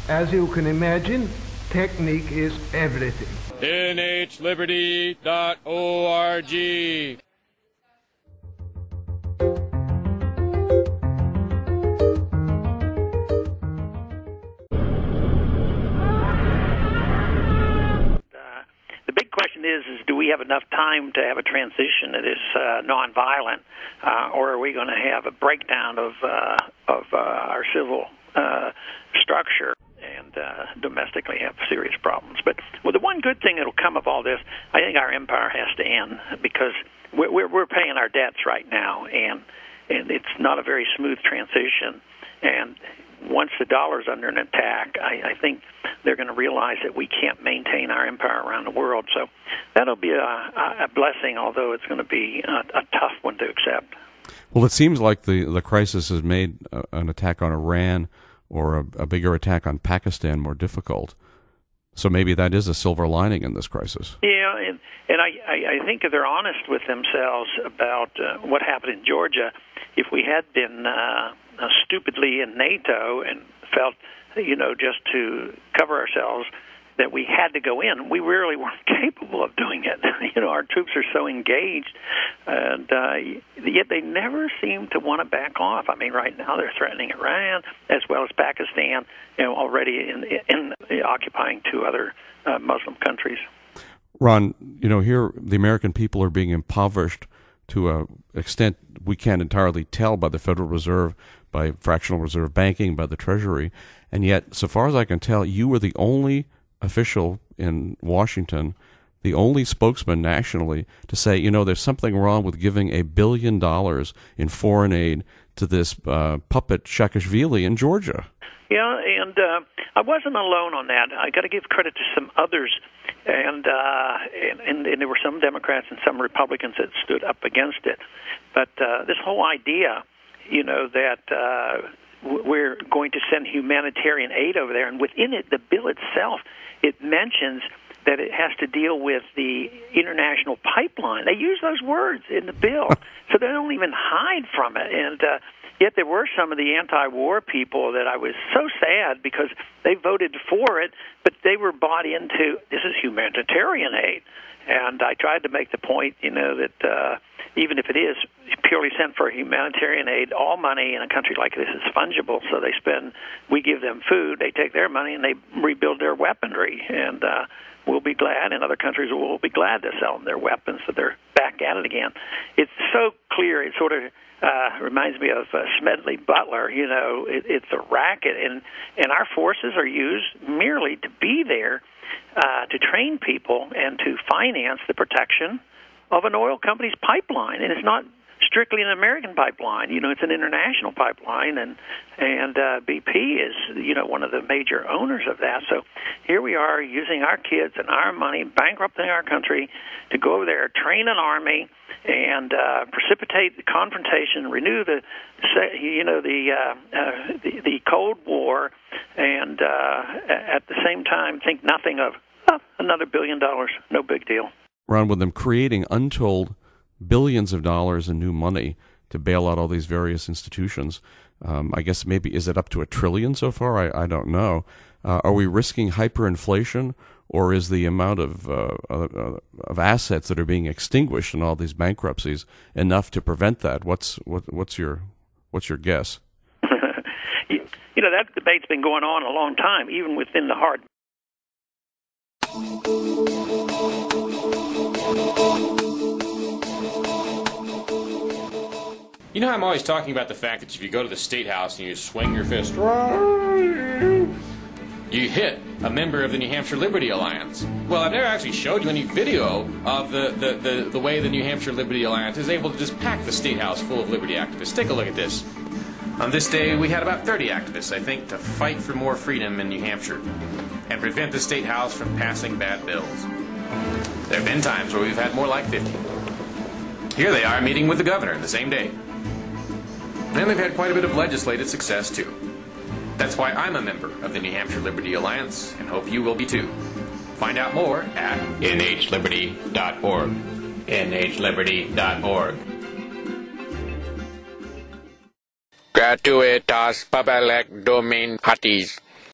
As you can imagine, technique is everything. nhliberty.org. The big question is do we have enough time to have a transition that is nonviolent, or are we going to have a breakdown of our civil structure and domestically have serious problems? But the one good thing that will come of all this, I think our empire has to end, because we're paying our debts right now, and it's not a very smooth transition. And once the dollar's under an attack, I think they're going to realize that we can't maintain our empire around the world. So that'll be a blessing, although it's going to be a tough one to accept. Well, it seems like the crisis has made an attack on Iran or a bigger attack on Pakistan more difficult. So maybe that is a silver lining in this crisis. Yeah, and I think if they're honest with themselves about what happened in Georgia, if we had been stupidly in NATO and felt, just to cover ourselves, that we had to go in, we really weren't capable of doing it. Our troops are so engaged, and yet they never seem to want to back off. I mean, right now they're threatening Iran as well as Pakistan, already in occupying two other Muslim countries. Ron, here the American people are being impoverished to an extent we can't entirely tell by the Federal Reserve, by fractional reserve banking, by the Treasury, and yet, so far as I can tell, you were the only official in Washington, the only spokesman nationally to say, there's something wrong with giving $1 billion in foreign aid to this puppet Saakashvili in Georgia. Yeah, and I wasn't alone on that. I got to give credit to some others, and there were some Democrats and some Republicans that stood up against it. But this whole idea, that we're going to send humanitarian aid over there, and within it, the bill itself, it mentions that it has to deal with the international pipeline. They use those words in the bill, so they don't even hide from it. And yet there were some of the anti-war people that I was so sad because they voted for it, but they were bought into, this is humanitarian aid. And I tried to make the point, that even if it is purely sent for humanitarian aid, all money in a country like this is fungible. So we give them food, they take their money, and they rebuild their weaponry. And we'll be glad, and other countries will be glad to sell them their weapons, so they're back at it again. It's so clear. It sort of reminds me of Smedley Butler. It's a racket, and our forces are used merely to be there to train people and to finance the protection of an oil company's pipeline. And it's not strictly an American pipeline. It's an international pipeline, and BP is, one of the major owners of that. So here we are using our kids and our money, bankrupting our country to go over there, train an army, and precipitate the confrontation, renew the Cold War, and at the same time think nothing of another $1 billion, no big deal. Ron, with them creating untold billions of dollars in new money to bail out all these various institutions, I guess maybe, is it up to $1 trillion so far? I don't know. Are we risking hyperinflation, or is the amount of assets that are being extinguished in all these bankruptcies enough to prevent that? What's your guess? That debate's been going on a long time, even within the hard. I'm always talking about the fact that if you go to the State House and you swing your fist, you hit a member of the New Hampshire Liberty Alliance. Well, I've never actually showed you any video of the way the New Hampshire Liberty Alliance is able to just pack the State House full of liberty activists. Take a look at this. On this day, we had about 30 activists, I think, to fight for more freedom in New Hampshire and prevent the State House from passing bad bills. There have been times where we've had more like 50. Here they are meeting with the governor the same day. And they've had quite a bit of legislative success, too. That's why I'm a member of the New Hampshire Liberty Alliance, and hope you will be, too. Find out more at nhliberty.org. nhliberty.org. Gratuitas public domain parties.